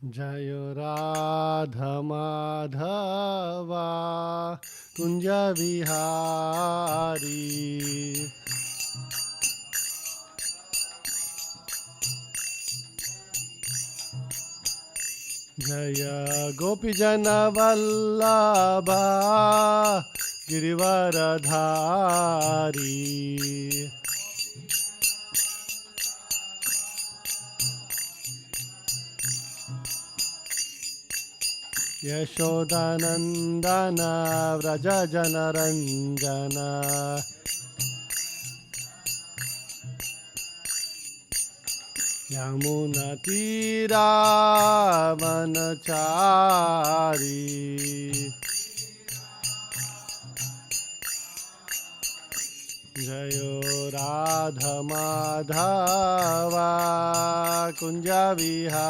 Jayo Radha Madhava Kunja Vihari Jaya Gopijana Vallabha Girivaradhari Yashodanandana Vrajajanaranjana Yamunatira Vanachari Jayo Radha Madhava Kunja Vihari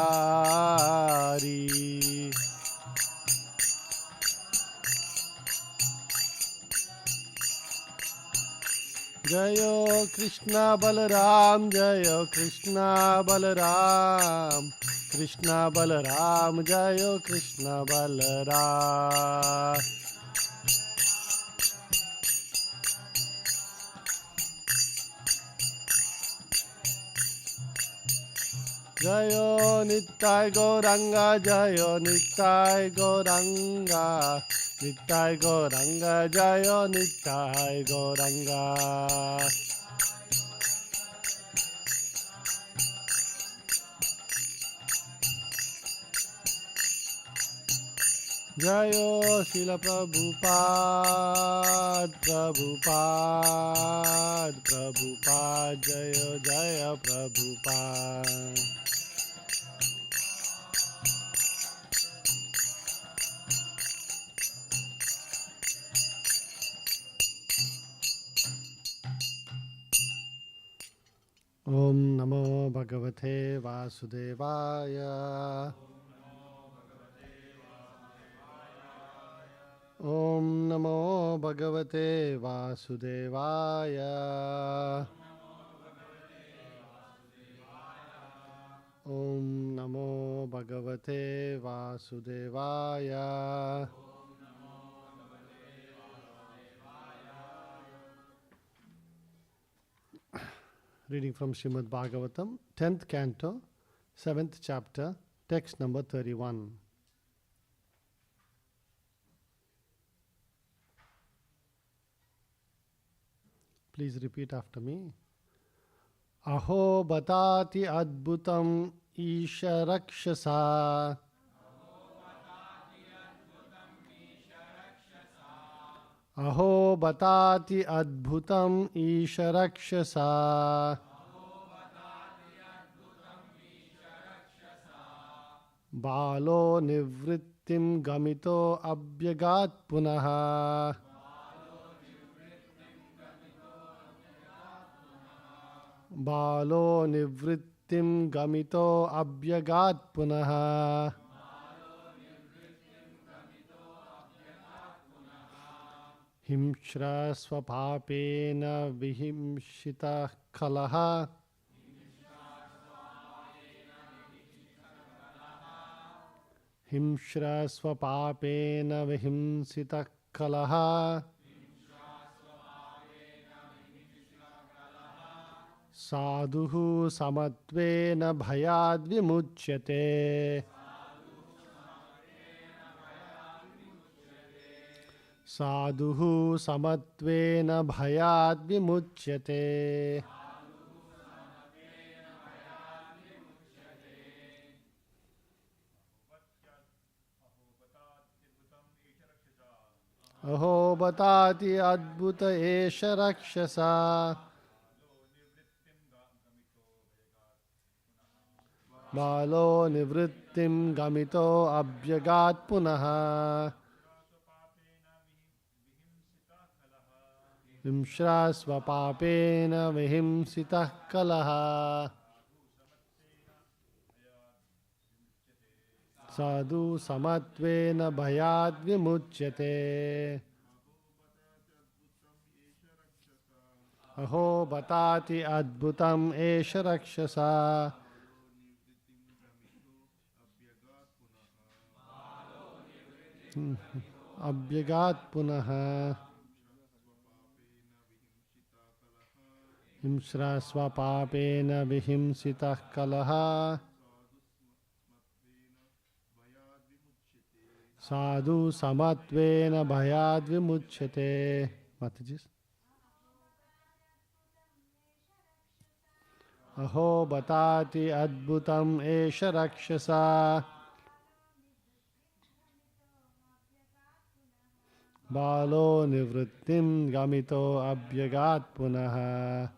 Jayo Krishna Balaram Jayo Krishna Balaram Krishna Balaram Jayo Krishna Balaram Jayo Nittai Gauranga Jayo Nittai Gauranga Nittai Gauranga Jayo Nittai Gauranga Jayo Srila Prabhupada Prabhupada Prabhupada Jayo Jaya Prabhupada Om Namo Bhagavate Vasudevaya Om Namo Bhagavate Vasudevaya Om Namo Bhagavate Vasudevaya Reading from Srimad Bhagavatam, 10th canto, 7th chapter, text number 31. Please repeat after me. Aho batati adbhutam isha rakshasa Aho batati adbhutam isha rakshasa Balo nivrittim gamito abhyagat punaha Balo nivrittim gamito abhyagat punaha Himshra swapapena vihimshita kalaha Himshra swapapena vihimsita kalaha Sadhuhu samatvena bhayad vimuchyate Sadhuhu samatvena bhayad vimuchyate Aho batati adbhuta esha rakshasa Balo nivrittim gamito abhyagat punaha Vimshra swapapena vihimsitah kalaha Sadhu samatvena bhayad vimuchyate Aho batati adbhutam esha rakshasa Abhyagat punaha himshra swapapena vihimsitah kalaha sadhu samatvena bhayad vimuchyate. Mataji. Aho batati adbhutam esha rakshasa balo nivrittim gamito abhyagat punaha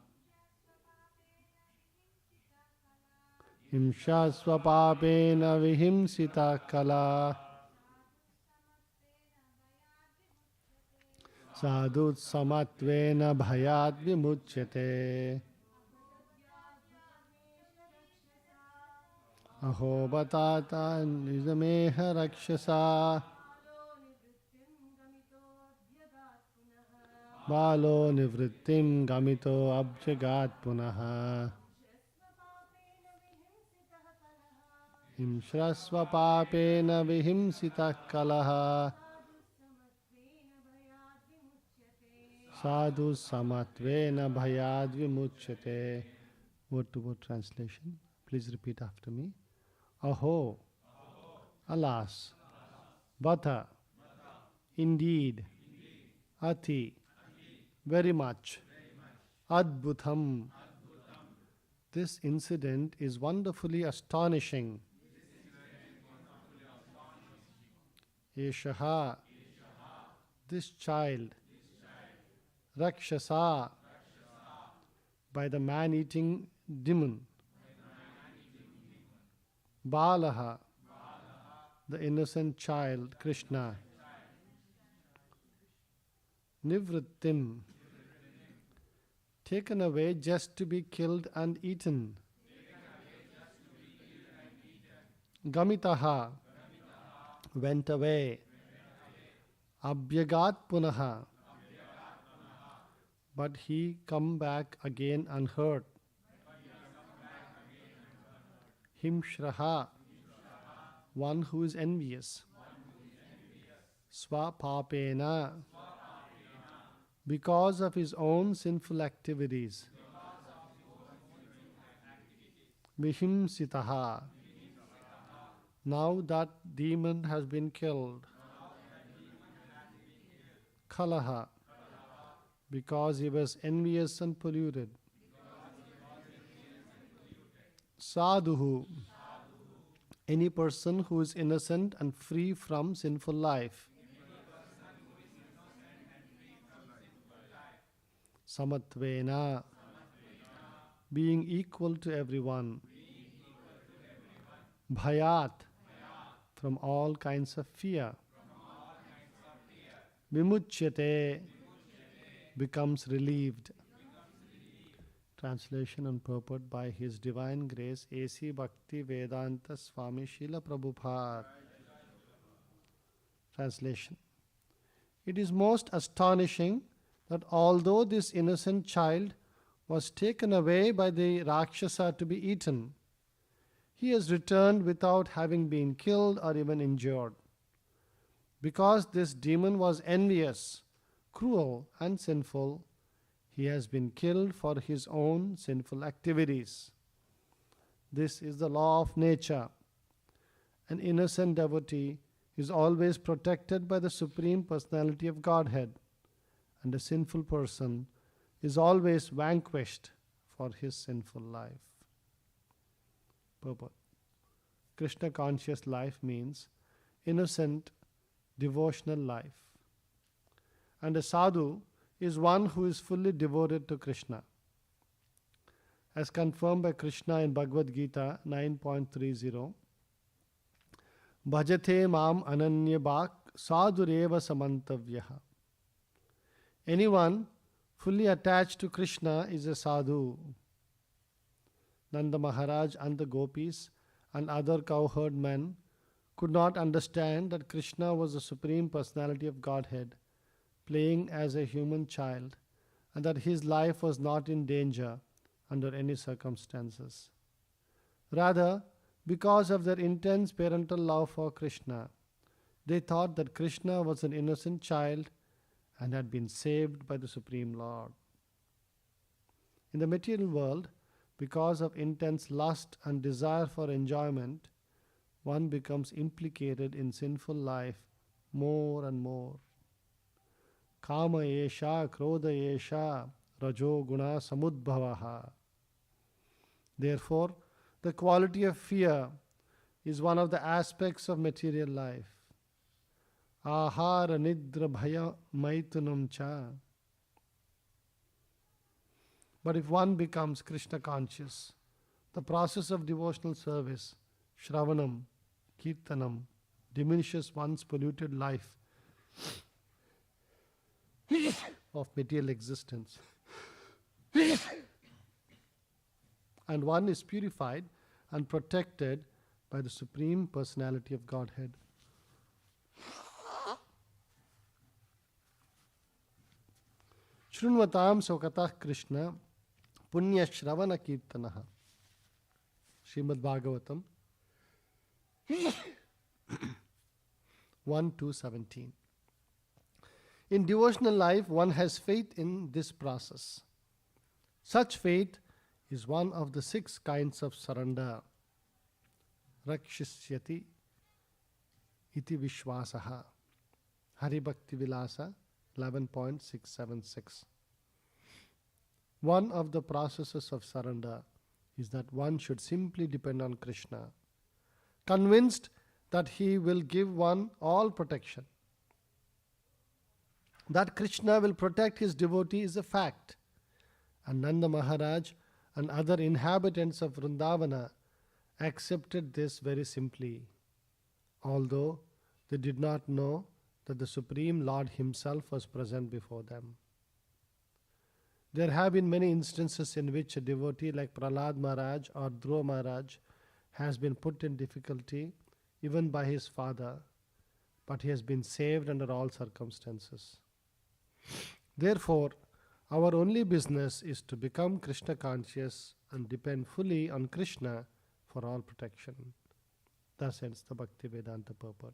himsha swapapena vihimsita kala sadhu samatvena bhayat vimuchyate. Aho batata nizameha rakshasa balo nivrittim gamito abhyagat punaha himshrasva papena vihimsita kalaha sadhu samatvena bhayad vimuchyate. Word to word translation. Please repeat after me. Aho, alas, bata, indeed, ati, very much, adbhutam. This incident is wonderfully astonishing. Eshaha, this child, rakshasa, by the man-eating demon. Balaha, the innocent child, Krishna. Nivrittim, taken away just to be killed and eaten. Gamitaha, went away. Abhyagat punaha, but he come back again unhurt. Himshraha, one who is envious. Swapapena, because of his own sinful activities. Vihimsitaha, now that demon has been killed. Kalaha, because he was envious and polluted. Sadhuhu, any person who is innocent and free from sinful life. Samatvena, being equal to everyone. Bhayat, from all kinds of fear. Vimuchyate, becomes relieved. Translation and purport by His Divine Grace A.C. Bhakti Vedanta Swami Srila Prabhupada. Translation. It is most astonishing that although this innocent child was taken away by the Rakshasa to be eaten, he has returned without having been killed or even injured. Because this demon was envious, cruel, and sinful, he has been killed for his own sinful activities. This is the law of nature. An innocent devotee is always protected by the Supreme Personality of Godhead, and a sinful person is always vanquished for his sinful life. Purport. Krishna conscious life means innocent, devotional life. And a sadhu is one who is fully devoted to Krishna. As confirmed by Krishna in Bhagavad Gita 9.30, Bhajate mam ananya bhak sadhureva samantavyaha. Anyone fully attached to Krishna is a sadhu. Nanda Maharaj and the gopis and other cowherd men could not understand that Krishna was the Supreme Personality of Godhead, playing as a human child, and that his life was not in danger under any circumstances. Rather, because of their intense parental love for Krishna, They thought that Krishna was an innocent child and had been saved by the Supreme Lord. In the material world, because of intense lust and desire for enjoyment, one becomes implicated in sinful life more and more. Kama esha, krodha esha, rajo guna samudbhavaha. Therefore, the quality of fear is one of the aspects of material life. Ahara nidra bhaya maitunam cha. But if one becomes Krishna conscious, the process of devotional service, Shravanam, Kirtanam, diminishes one's polluted life of material existence. And one is purified and protected by the Supreme Personality of Godhead. Shrunvatam Sokatah Krishna Punya Shravana Kirtanaha. Srimad Bhagavatam 1-17. In devotional life, one has faith in this process. Such faith is one of the 6 kinds of surrender. Rakshisyati iti vishwasaha. Haribhakti Vilasa 11.676. One of the processes of surrender is that one should simply depend on Krishna, convinced that he will give one all protection. That Krishna will protect his devotee is a fact, and Nanda Maharaj and other inhabitants of Vrindavana accepted this very simply, although they did not know that the Supreme Lord himself was present before them. There have been many instances in which a devotee like Prahlad Maharaj or Dhruva Maharaj has been put in difficulty even by his father, but he has been saved under all circumstances. Therefore, our only business is to become Krishna conscious and depend fully on Krishna for all protection. Thus ends the Bhakti Vedanta purport.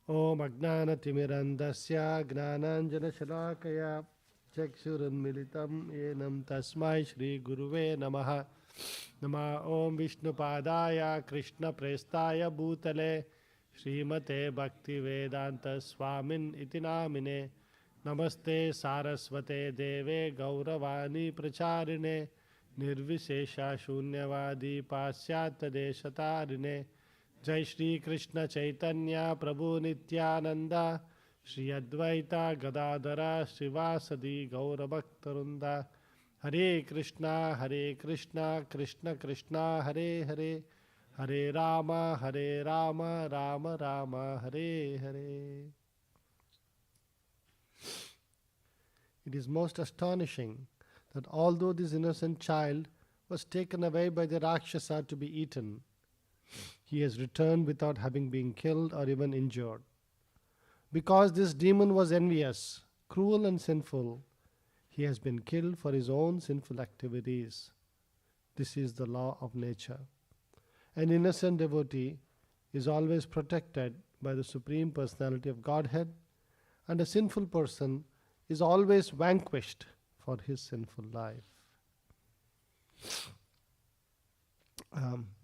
Om Ajnana Timirandasya Gnananjana Shalakaya Chakshurunmilitam Enam Tasmai Shri Guruve Namaha. Nama Om Vishnu Padaya Krishna Prestaya Bhutale Srimate Bhakti Vedanta Swamin Iti Namine. Namaste Saraswate Deve Gauravani Pracharine Nirvishesha Shunyavadi Pasyata Deshatarine. Jai Shri Krishna Chaitanya Prabhu Nityananda Shri Advaita Gadadara Srivasadi Gaurabhaktarunda. Hare Krishna Krishna Krishna Hare Hare, Hare Rama Rama Rama Hare Hare. It is most astonishing that although this innocent child was taken away by the Rakshasa to be eaten, he has returned without having been killed or even injured. Because this demon was envious, cruel and sinful, he has been killed for his own sinful activities. This is the law of nature. An innocent devotee is always protected by the Supreme Personality of Godhead, and a sinful person is always vanquished for his sinful life.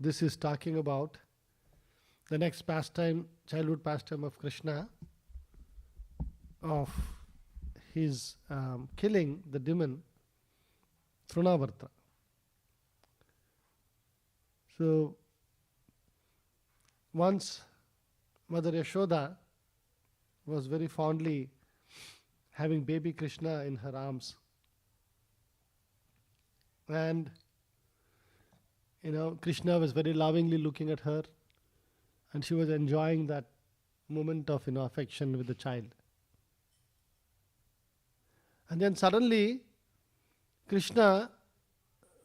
This is talking about the next pastime, childhood pastime of Krishna, of his killing the demon Trinavarta. So once Mother Yashoda was very fondly having baby Krishna in her arms, and Krishna was very lovingly looking at her, and she was enjoying that moment of affection with the child. And then suddenly Krishna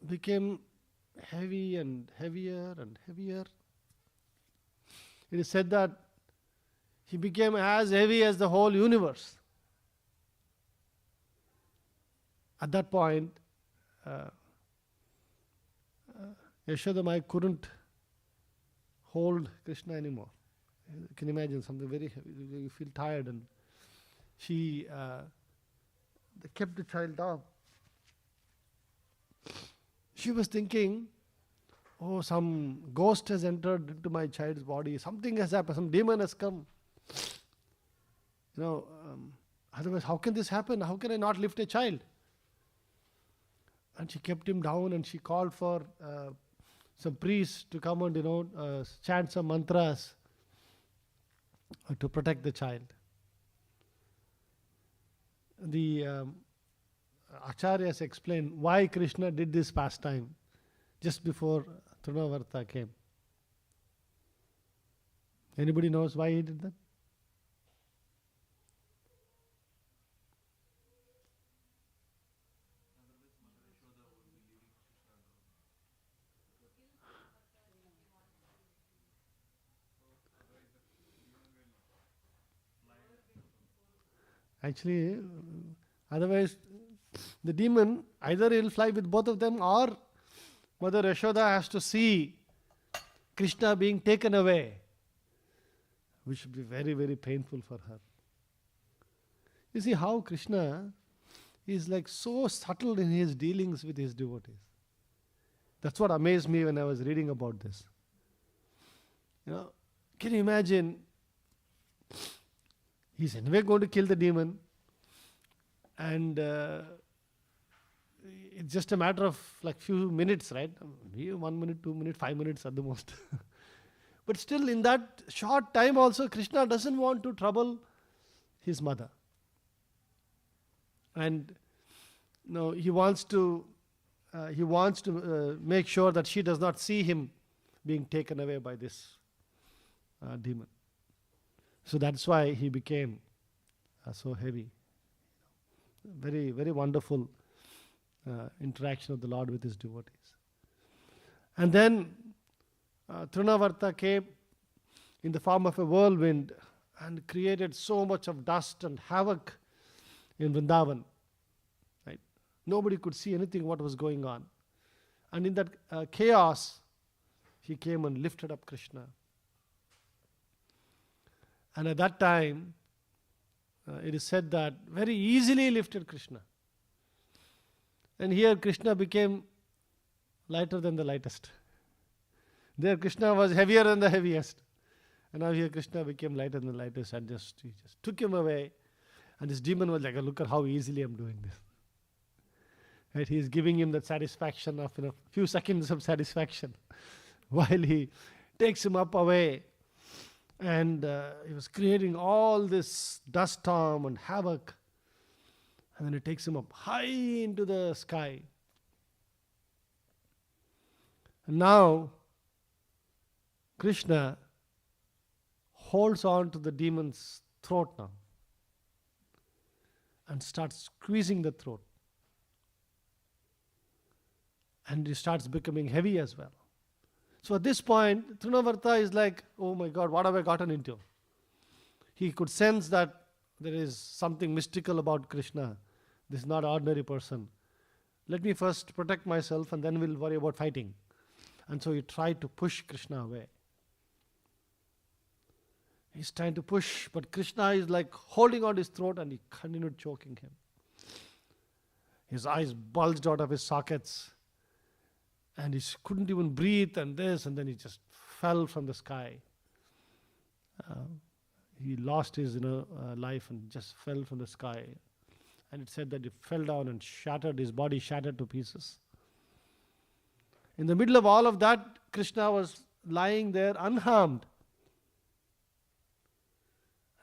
became heavy and heavier and heavier. It is said that he became as heavy as the whole universe. At that point, Yashoda Mai couldn't hold Krishna anymore. Can you imagine something very heavy? You feel tired, and she they kept the child down. She was thinking, oh, some ghost has entered into my child's body. Something has happened. Some demon has come. Otherwise, how can this happen? How can I not lift a child? And she kept him down, and she called for some priests to come and chant some mantras to protect the child. The Acharyas explain why Krishna did this pastime just before Trinavarta came. Anybody knows why he did that? Actually, otherwise, the demon, either he'll fly with both of them, or Mother Yashoda has to see Krishna being taken away, which would be very, very painful for her. You see how Krishna is like so subtle in his dealings with his devotees. That's what amazed me when I was reading about this. Can you imagine? He's anyway going to kill the demon, and it's just a matter of like few minutes, right? Maybe 1 minute, 2 minutes, 5 minutes at the most. But still, in that short time also, Krishna doesn't want to trouble his mother. And he wants to make sure that she does not see him being taken away by this demon. So that's why he became so heavy. Very, very wonderful interaction of the Lord with his devotees. And then Trinavarta came in the form of a whirlwind and created so much of dust and havoc in Vrindavan. Right? Nobody could see anything what was going on. And in that chaos, he came and lifted up Krishna. And at that time, it is said that very easily lifted Krishna. And here Krishna became lighter than the lightest. There Krishna was heavier than the heaviest. And now here Krishna became lighter than the lightest, and he just took him away. And this demon was like, look at how easily I'm doing this. Right? He is giving him that satisfaction of a few seconds of satisfaction while he takes him up away. And he was creating all this dust storm and havoc. And then it takes him up high into the sky. And now, Krishna holds on to the demon's throat now and starts squeezing the throat. And he starts becoming heavy as well. So at this point, Trinavarta is like, oh my God, what have I gotten into? He could sense that there is something mystical about Krishna. This is not an ordinary person. Let me first protect myself, and then we'll worry about fighting. And so he tried to push Krishna away. He's trying to push, but Krishna is like holding on his throat, and he continued choking him. His eyes bulged out of his sockets. And he couldn't even breathe, and then he just fell from the sky. He lost his life and just fell from the sky. And it said that he fell down and shattered, his body shattered to pieces. In the middle of all of that, Krishna was lying there unharmed.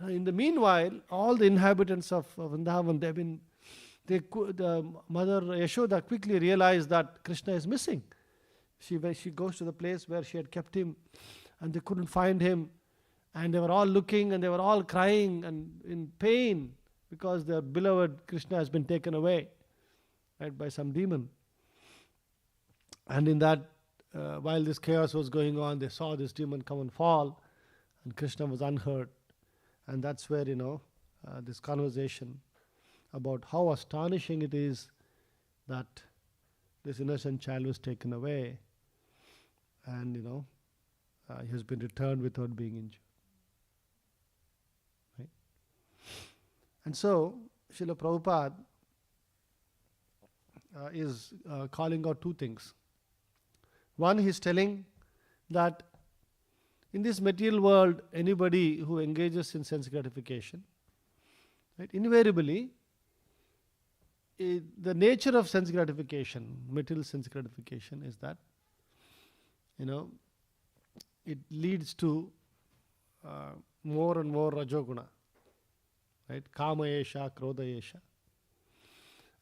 In the meanwhile, all the inhabitants of Vrindavan, the mother Yashoda quickly realized that Krishna is missing. She goes to the place where she had kept him, and they couldn't find him, and they were all looking, and they were all crying and in pain because their beloved Krishna has been taken away, right, by some demon. And in that, while this chaos was going on, they saw this demon come and fall, and Krishna was unhurt. And that's where this conversation about how astonishing it is that this innocent child was taken away, and he has been returned without being injured. And so, Srila Prabhupada is calling out two things. One, he's telling that in this material world, anybody who engages in sense gratification, right, invariably, the nature of sense gratification, material sense gratification, is that, it leads to more and more rajoguna, right? Kama esha, krodha esha.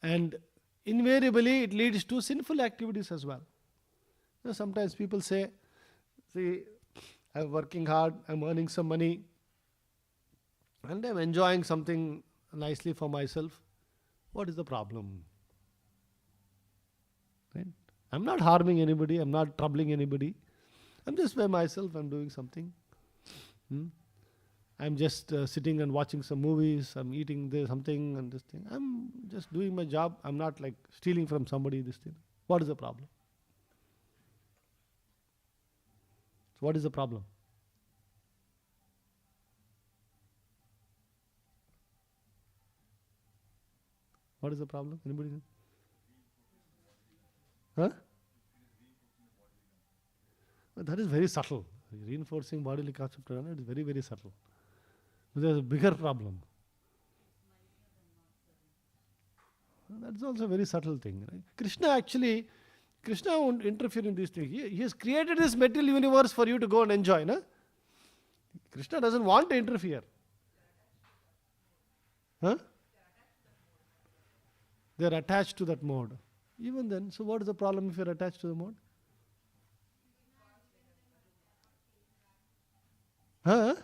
And invariably, it leads to sinful activities as well. Sometimes people say, see, I'm working hard, I'm earning some money, and I'm enjoying something nicely for myself. What is the problem? Right? I'm not harming anybody, I'm not troubling anybody. I'm just by myself, I'm doing something. I'm just sitting and watching some movies, I'm eating something and this thing. I'm just doing my job, I'm not like stealing from somebody, this thing. What is the problem? So what is the problem? What is the problem? Anybody know? Huh? Well, that is very subtle. Reinforcing bodily concept is very, very subtle. There's a bigger problem. That's also a very subtle thing. Right? Krishna won't interfere in these things. He has created this material universe for you to go and enjoy. No? Krishna doesn't want to interfere. Huh? They're attached to that mode. Even then, so what is the problem if you're attached to the mode? Huh?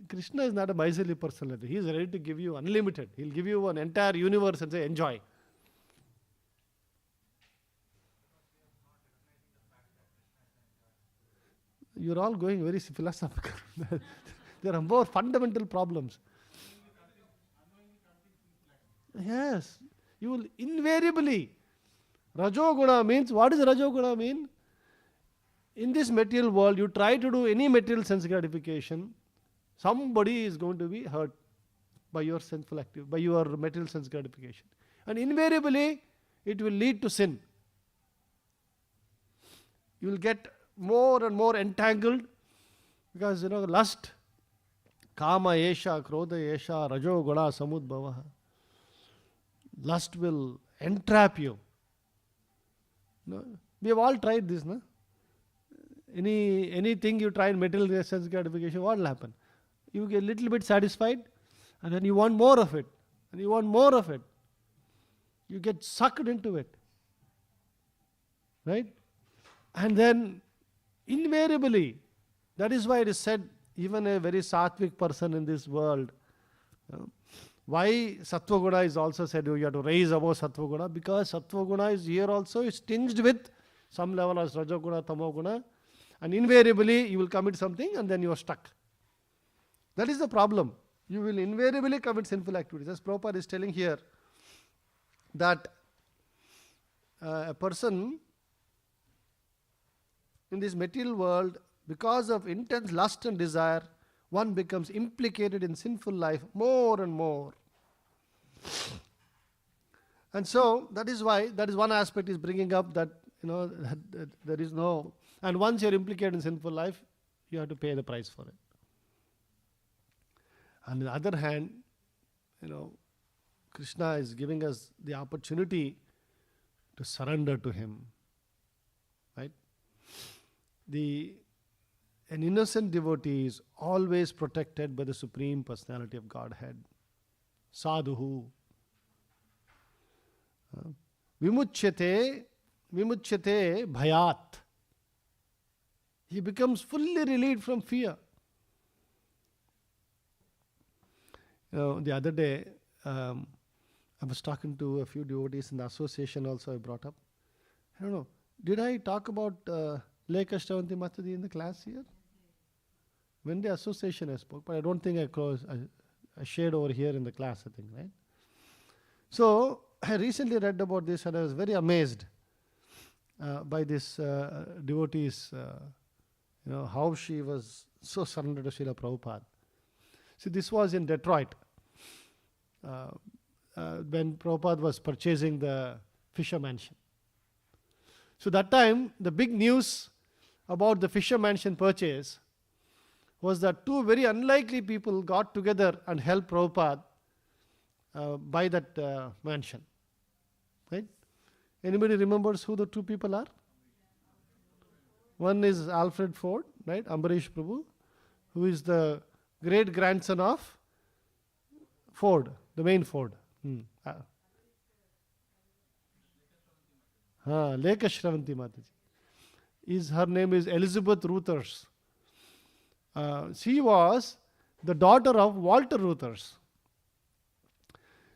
Krishna is not a miserly personality. He is ready to give you unlimited. He'll give you an entire universe and say, enjoy. You're all going very philosophical. There are more fundamental problems. Yes. You will invariably. Rajoguna means, what does Rajoguna mean? In this material world, you try to do any material sense gratification, somebody is going to be hurt by your sinful activity, by your material sense gratification. And invariably, it will lead to sin. You will get more and more entangled because, lust, kama esha, krodha esha, rajo guna samudbhava. Lust will entrap you. We have all tried this, no? Anything you try in material sense gratification, what will happen? You get a little bit satisfied and then you want more of it. And you want more of it. You get sucked into it. Right? And then invariably, that is why it is said, even a very sattvic person in this world, why Sattva Guna is also said you have to raise above Sattva Guna, because Sattva Guna is here also is tinged with some level of Rajo Guna, Tamo Guna, and invariably you will commit something and then you are stuck. That is the problem. You will invariably commit sinful activities. As Prabhupada is telling here, that a person in this material world, because of intense lust and desire, one becomes implicated in sinful life more and more. And so, that is why, that is one aspect is bringing up that, that there is no, and once you are implicated in sinful life, you have to pay the price for it. On the other hand, Krishna is giving us the opportunity to surrender to Him. Right? An innocent devotee is always protected by the Supreme Personality of Godhead. Sadhuhu. Vimuchyate bhayat. He becomes fully relieved from fear. The other day, I was talking to a few devotees in the association also I brought up. I don't know, did I talk about Lake Ashtavanti Matadi in the class here? When the association I spoke, but I don't think I shared over here in the class, I think, right? So, I recently read about this and I was very amazed by this devotee's, how she was so surrendered to Srila Prabhupada. See, this was in Detroit when Prabhupada was purchasing the Fisher Mansion. So that time, the big news about the Fisher Mansion purchase was that two very unlikely people got together and helped Prabhupada buy that mansion. Right? Anybody remembers who the two people are? One is Alfred Ford, right? Ambarish Prabhu, who is the great grandson of Ford, the main Ford. Lekha Shravanti Mataji. Her name is Elizabeth Ruthers. She was the daughter of Walter Ruthers.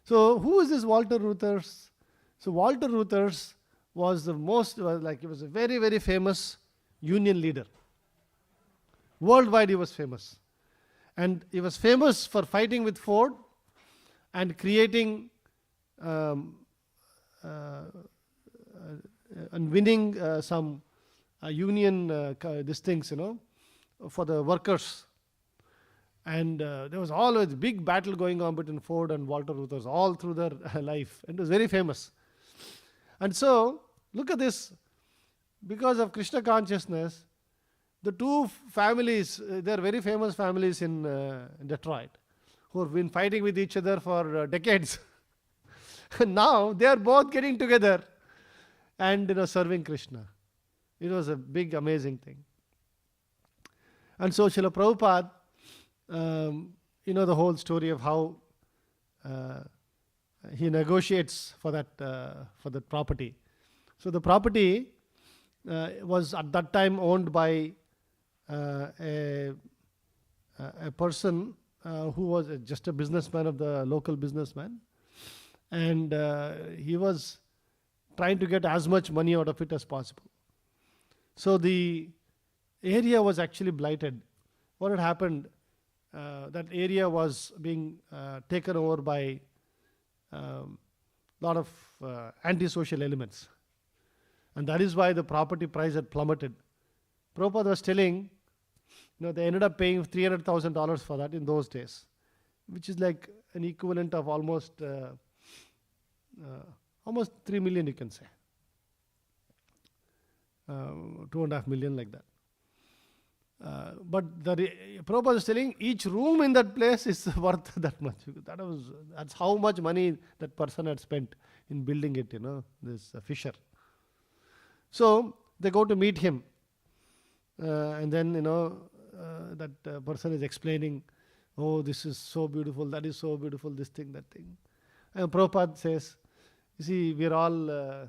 So who is this Walter Ruthers? So Walter Ruthers was he was a very, very famous union leader. Worldwide he was famous. And he was famous for fighting with Ford and creating and winning some union these things, for the workers. And there was always big battle going on between Ford and Walter Ruthers all through their life. And it was very famous. And so, look at this. Because of Krishna consciousness, the two families, they are very famous families in Detroit, who have been fighting with each other for decades. And now they are both getting together and serving Krishna. It was a big, amazing thing. And so Srila Prabhupada, the whole story of how he negotiates for that property. So the property was at that time owned by a person who was just a businessman of the local businessman, and he was trying to get as much money out of it as possible. So the area was actually blighted. What had happened, that area was being taken over by a lot of antisocial elements. And that is why the property price had plummeted. Prabhupada was telling, they ended up paying $300,000 for that in those days, which is like an equivalent of almost 3 million, you can say. 2.5 million, like that. But Prabhupada was telling each room in that place is worth that much. That's how much money that person had spent in building it, this Fisher. So they go to meet him, and then that person is explaining, oh, this is so beautiful, that is so beautiful, this thing, that thing. And Prabhupada says, you see, we are all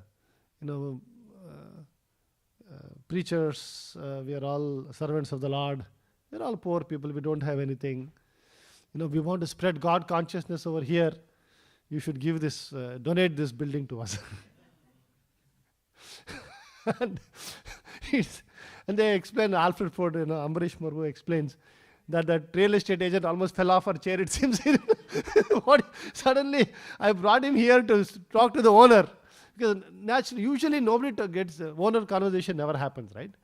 preachers, we are all servants of the Lord, we are all poor people, we don't have anything. We want to spread God consciousness over here. You should give this, donate this building to us. And they explain, Alfred Ford, Ambarish Prabhu explains that real estate agent almost fell off her chair, it seems. Suddenly, I brought him here to talk to the owner. Because naturally, usually nobody gets, owner conversation never happens, right?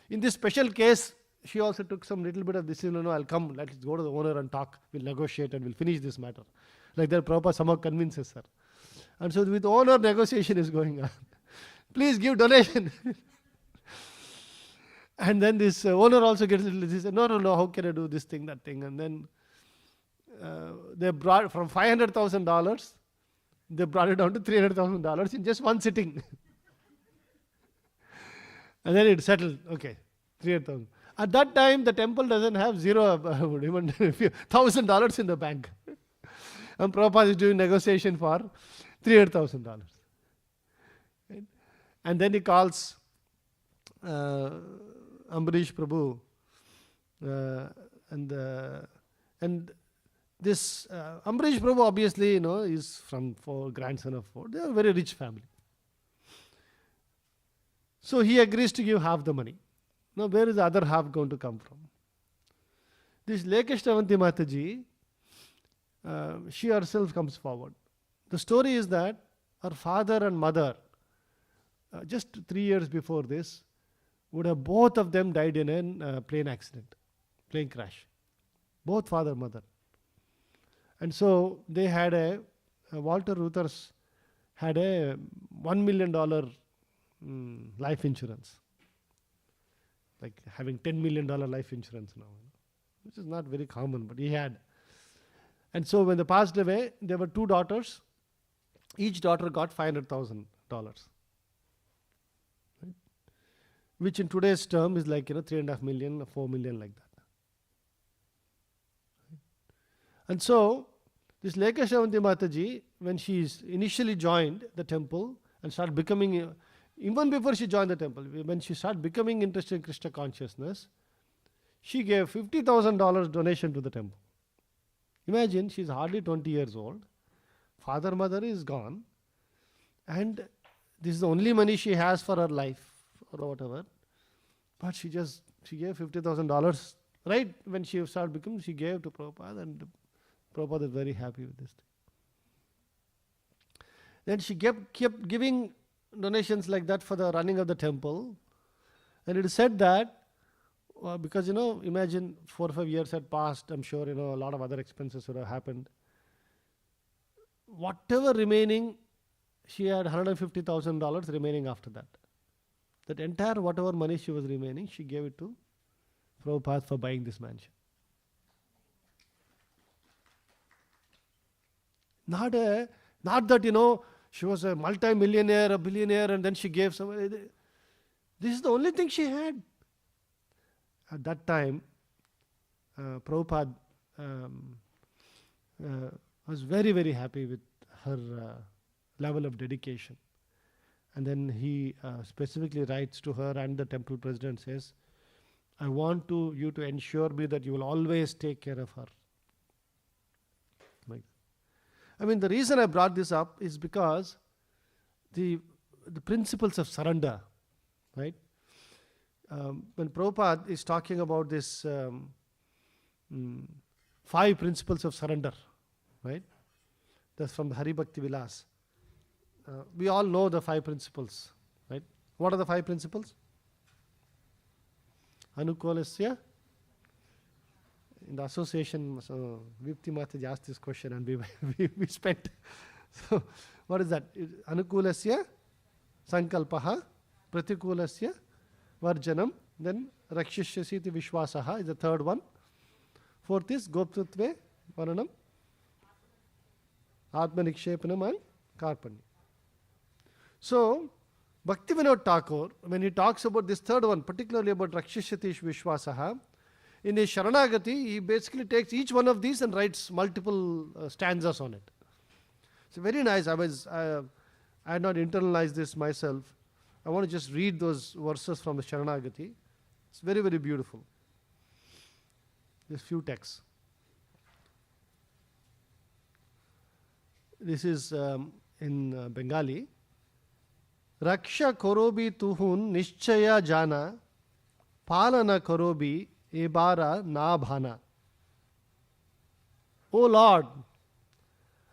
In this special case, she also took some little bit of this, I'll come, let's go to the owner and talk, we'll negotiate and we'll finish this matter. Like that, Prabhupada somehow convinces her. And so with owner, negotiation is going on. Please give donation. And then this owner also gets, he said, no, how can I do this thing, that thing? And then they brought from $500,000, they brought it down to $300,000 in just one sitting. And then it settled, okay, 300,000. At that time, the temple doesn't have even $1,000 in the bank. And Prabhupada is doing negotiation for $300,000. Right? And then he calls Ambarish Prabhu, and this Ambarish Prabhu obviously, is from grandson of Ford. They are a very rich family. So he agrees to give half the money. Now where is the other half going to come from? This Lekha Shravanti Mataji, she herself comes forward. The story is that her father and mother, just 3 years before this, would have both of them died in a plane accident, plane crash. Both father and mother. And so they had Walter Reuters had a $1 million life insurance. Like having $10 million life insurance now, which is not very common, but he had. And so when they passed away, there were two daughters. Each daughter got $500,000, right? Which in today's term is like 3.5 million, 4 million, like that. And so this Lekha Shavanti Mataji, when she initially joined the temple and started becoming, even before she joined the temple, when she started becoming interested in Krishna consciousness, she gave $50,000 donation to the temple. Imagine, she's hardly 20 years old. Father, mother is gone. And this is the only money she has for her life or whatever. But she gave $50,000 right when she started becoming, she gave to Prabhupada, and Prabhupada is very happy with this thing. Then she kept giving donations like that for the running of the temple. And it is said that, because imagine 4 or 5 years had passed, I'm sure a lot of other expenses would have happened. Whatever remaining, she had $150,000 remaining after that. That entire whatever money she was remaining, she gave it to Prabhupada for buying this mansion. Not that she was a multi-millionaire, a billionaire, and then she gave somebody. This is the only thing she had. At that time, Prabhupada was very, very happy with her level of dedication. And then he specifically writes to her and the temple president, says, I want you to ensure me that you will always take care of her. The reason I brought this up is because the principles of surrender, right? When Prabhupada is talking about this 5 principles of surrender, right? That's from the Hari Bhakti Vilas. We all know the 5 principles, right? What are the 5 principles? Anukulasya. In the association, so Vipti Mataji asked this question and we spent. So, what is that? Anukulasya, Sankalpaha, Pratikulasya, Varjanam, then Rakshishyasiti Vishwasaha is the 3rd one. 4th is Goptutve, Varanam, Atmanikshepanam and Karpanya. So, Bhaktivinoda Thakur, when he talks about this 3rd one, particularly about Rakshishyati Vishwasaha, in his Sharanagati, he basically takes each one of these and writes multiple stanzas on it. It's very nice. I had not internalized this myself. I want to just read those verses from the Sharanagati. It's very, very beautiful. Just few texts. This is in Bengali. Raksha korobi tuhun nishchaya jana, palana korobi ebara na bhana. O Lord,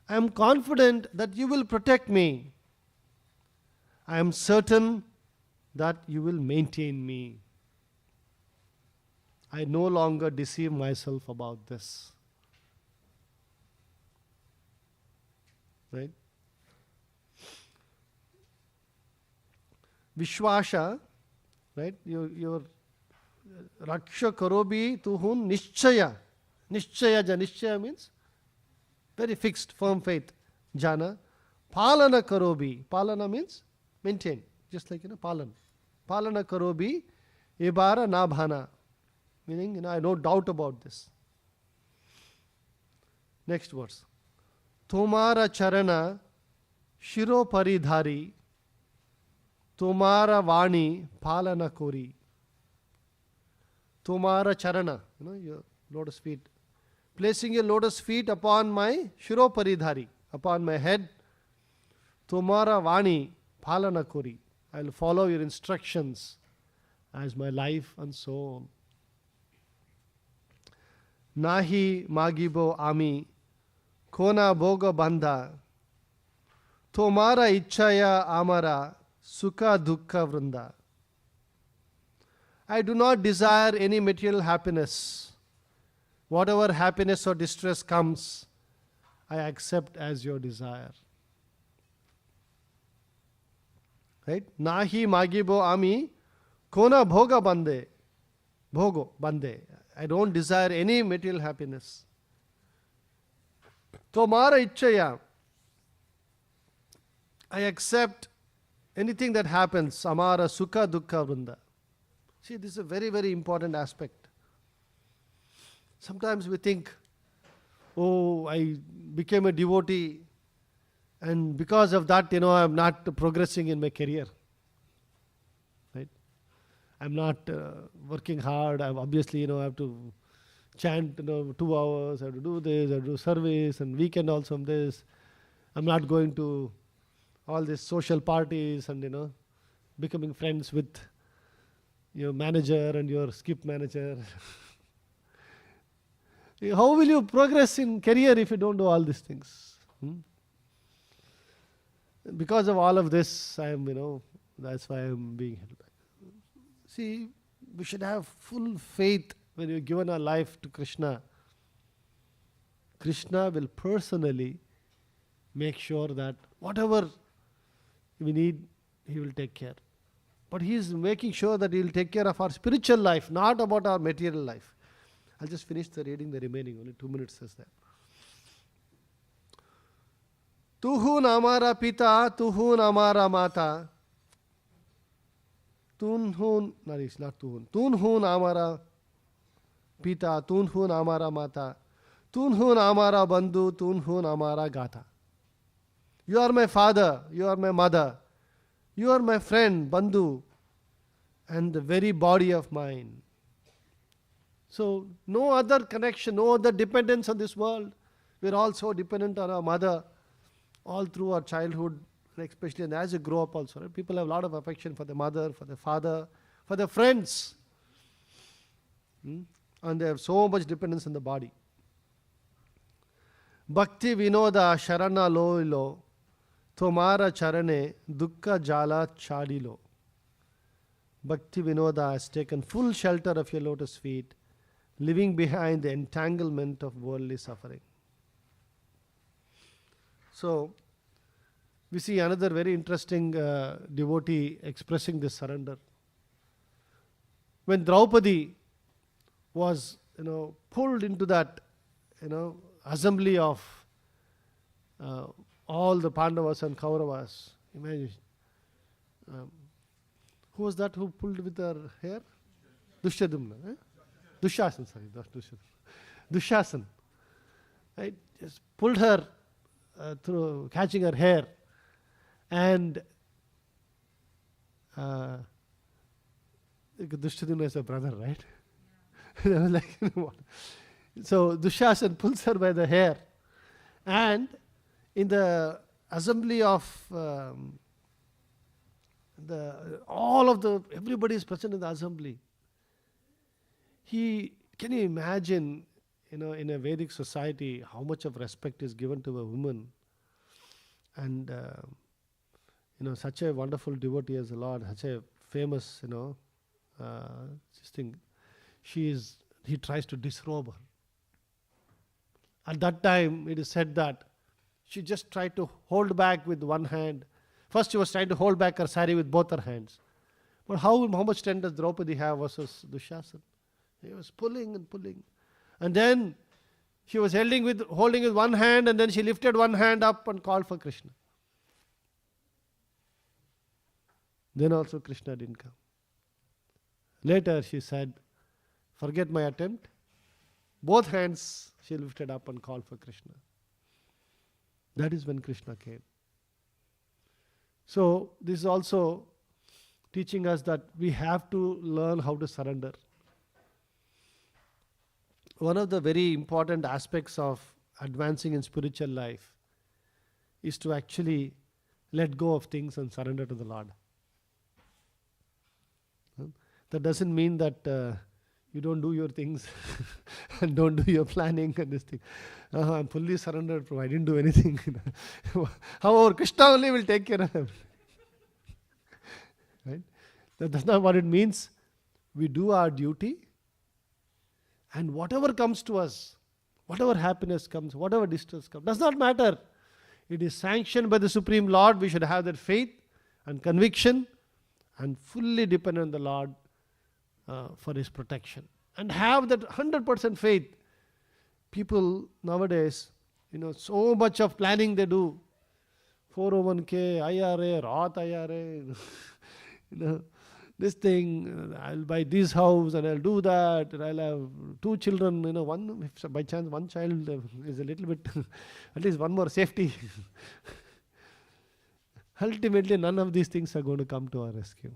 I am confident that you will protect me. I am certain that you will maintain me. I no longer deceive myself about this. Right? Vishwasha, right? Your Raksha karobi tuhun nishchaya. Nishchaya means very fixed, firm faith. Jana. Palana karobi. Palana means maintain. Just like, palan. Palana karobi. Ebara na bhana. Meaning, I have no doubt about this. Next verse. Tomara charana shiro paridhari. Tomara vani palana kori. Tomara charana. Your lotus feet. Placing your lotus feet upon my shiro paridhari. Upon my head. Tomara vani palana kori. I will follow your instructions as my life and soul. Nahi magibo ami, kona boga bandha, tomara ichaya amara, sukha dukkha vrunda. I do not desire any material happiness. Whatever happiness or distress comes, I accept as your desire. Right? Nahi magibo ami kona bhoga bande. Bhogo bande. I don't desire any material happiness. Tomara ichchaya. I accept anything that happens. Samara sukha dukkha vrunda. See, this is a very, very important aspect. Sometimes we think, oh, I became a devotee and because of that, I'm not progressing in my career. Right? I'm not working hard. I'm obviously, I have to chant, 2 hours. I have to do this. I have to do service and weekend also this. I'm not going to all these social parties and, becoming friends with your manager and your skip manager. How will you progress in career if you don't do all these things? Because of all of this, that's why I'm being held back. See, we should have full faith when you've given our life to Krishna. Krishna will personally make sure that whatever we need, He will take care. But He is making sure that He will take care of our spiritual life, not about our material life. I'll just finish reading the remaining, only 2 minutes is there. Tu hun amara pita, tu hun amara mata. Tun hun, no, it's not tu hun. Tun hun amara pita, tun hun amara mata. Tun hun amara bandhu, tun hun amara gata. You are my father, you are my mother, you are my friend, bandhu, and the very body of mine. So, no other connection, no other dependence on this world. We're all so dependent on our mother all through our childhood, and especially as you grow up also. Right? People have a lot of affection for the mother, for the father, for their friends. And they have so much dependence on the body. Bhakti vinoda sharana loilo, tomara charane dukkha jala chadilo. Bhakti vinoda has taken full shelter of your lotus feet, leaving behind the entanglement of worldly suffering. So, we see another very interesting devotee expressing this surrender. When Draupadi was, pulled into that, assembly of all the Pandavas and Kauravas, imagine, who was that who pulled with her hair? Dushadumna. Dushasan, sorry, not Dushadumna. Dushasan. Right? Just pulled her through, catching her hair. And Dushadumna is a brother, right? Like, so Dushasan pulls her by the hair. And in the assembly of everybody is present in the assembly. Can you imagine, in a Vedic society, how much of respect is given to a woman? And, such a wonderful devotee as the Lord, such a famous, this thing. He tries to disrobe her. At that time, it is said that she just tried to hold back with one hand. First, she was trying to hold back her sari with both her hands. But how much strength does Draupadi have versus Dushasan? He was pulling and pulling. And then she was holding with one hand, and then she lifted one hand up and called for Krishna. Then also Krishna didn't come. Later she said, forget my attempt. Both hands she lifted up and called for Krishna. That is when Krishna came. So this is also teaching us that we have to learn how to surrender. One of the very important aspects of advancing in spiritual life is to actually let go of things and surrender to the Lord. That doesn't mean that you don't do your things and don't do your planning and this thing. I'm fully surrendered, I didn't do anything. However, Krishna only will take care of them. Right? That's not what it means. We do our duty, and whatever comes to us, Whatever happiness comes, whatever distress comes, does not matter. It is sanctioned by the Supreme Lord. We should have that faith and conviction and fully depend on the Lord for His protection. And have that 100% faith. People nowadays, so much of planning they do. 401k, IRA, Roth IRA, this thing, I'll buy this house and I'll do that, and I'll have 2 children, one, if by chance one child is a little bit, at least one more safety. Ultimately, none of these things are going to come to our rescue.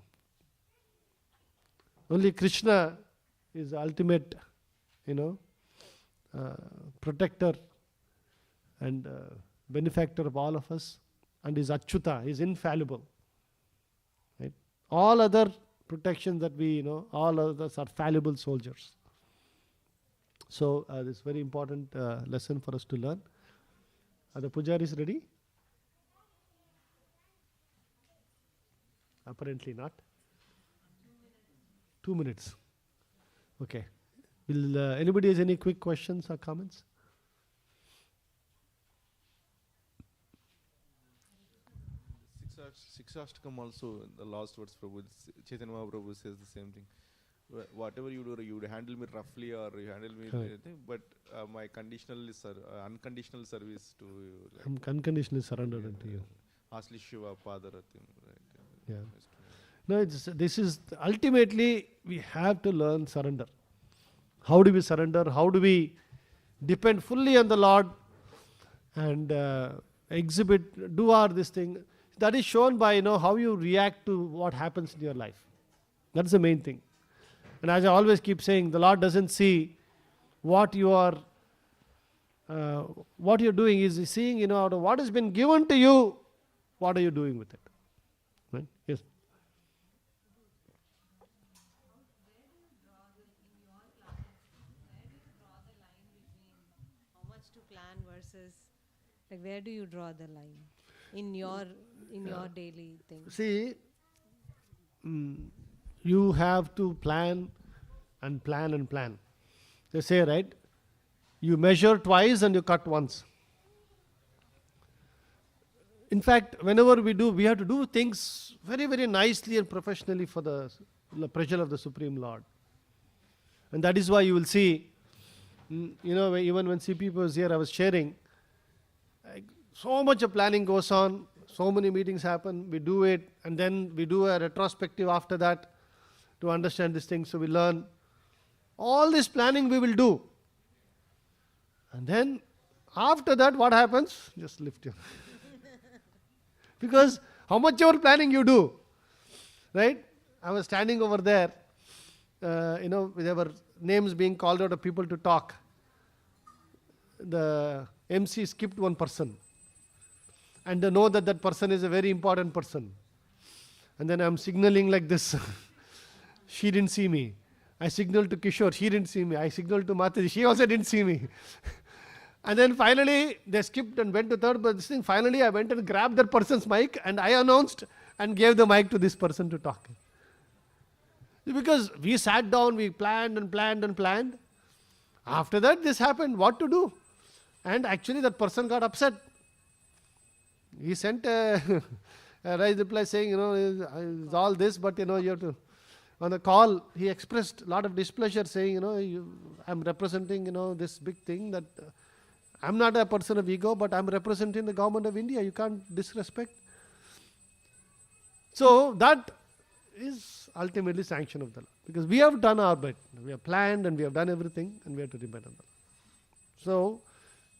Only Krishna is the ultimate, protector and benefactor of all of us, and is Achyuta, is infallible. Right? All other protections that we, all others are fallible soldiers. So this is very important lesson for us to learn. Are the pujaris ready? Apparently not. 2 minutes. Okay. Will anybody has any quick questions or comments? Sikshashtakam also, the last words, Prabhu, Chaitanya Mahaprabhu says the same thing. Whatever you do, you would handle me roughly or you handle me anything, but my conditional is unconditional service to you. Like, I'm unconditionally surrendered unto you. Asli Shiva Padaratim, right? Yeah. No, this is ultimately we have to learn surrender. How do we surrender? How do we depend fully on the Lord and do our this thing? That is shown by how you react to what happens in your life. That's the main thing. And as I always keep saying, the Lord doesn't see what you are, what you're doing. Is seeing out of what has been given to you, what are you doing with it? Right? Yes. Versus, like, where do you draw the line in your daily thing? See, you have to plan and plan and plan. They say, right? You measure twice and you cut once. In fact, whenever we have to do things very, very nicely and professionally for the pleasure of the Supreme Lord. And that is why you will see, even when CPP was here, I was sharing, so much of planning goes on, so many meetings happen, we do it, and then we do a retrospective after that to understand this thing, so we learn. All this planning we will do. And then, after that, what happens? Just lift your... Because how much ever planning you do, right? I was standing over there, there were names being called out of people to talk. The MC skipped one person. And they know that person is a very important person. And then I'm signaling like this. She didn't see me. I signaled to Kishore, she didn't see me. I signaled to Mataji, she also didn't see me. And then finally, they skipped and went to third person. Finally, I went and grabbed that person's mic and I announced and gave the mic to this person to talk. Because we sat down, we planned and planned and planned. After that, this happened. What to do? And actually, that person got upset. He sent a right reply saying, it's all this, but you have to. On the call, he expressed a lot of displeasure, saying, I'm representing, this big thing that I'm not a person of ego, but I'm representing the government of India. You can't disrespect. So that is ultimately sanction of the law. Because we have done our bit. We have planned and we have done everything and we have to depend on the law. So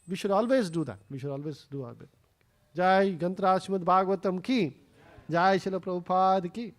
we should always do that. We should always do our bit. Jai Gantra Srimad Bhagavatam ki. Jai Srila Prabhupada ki.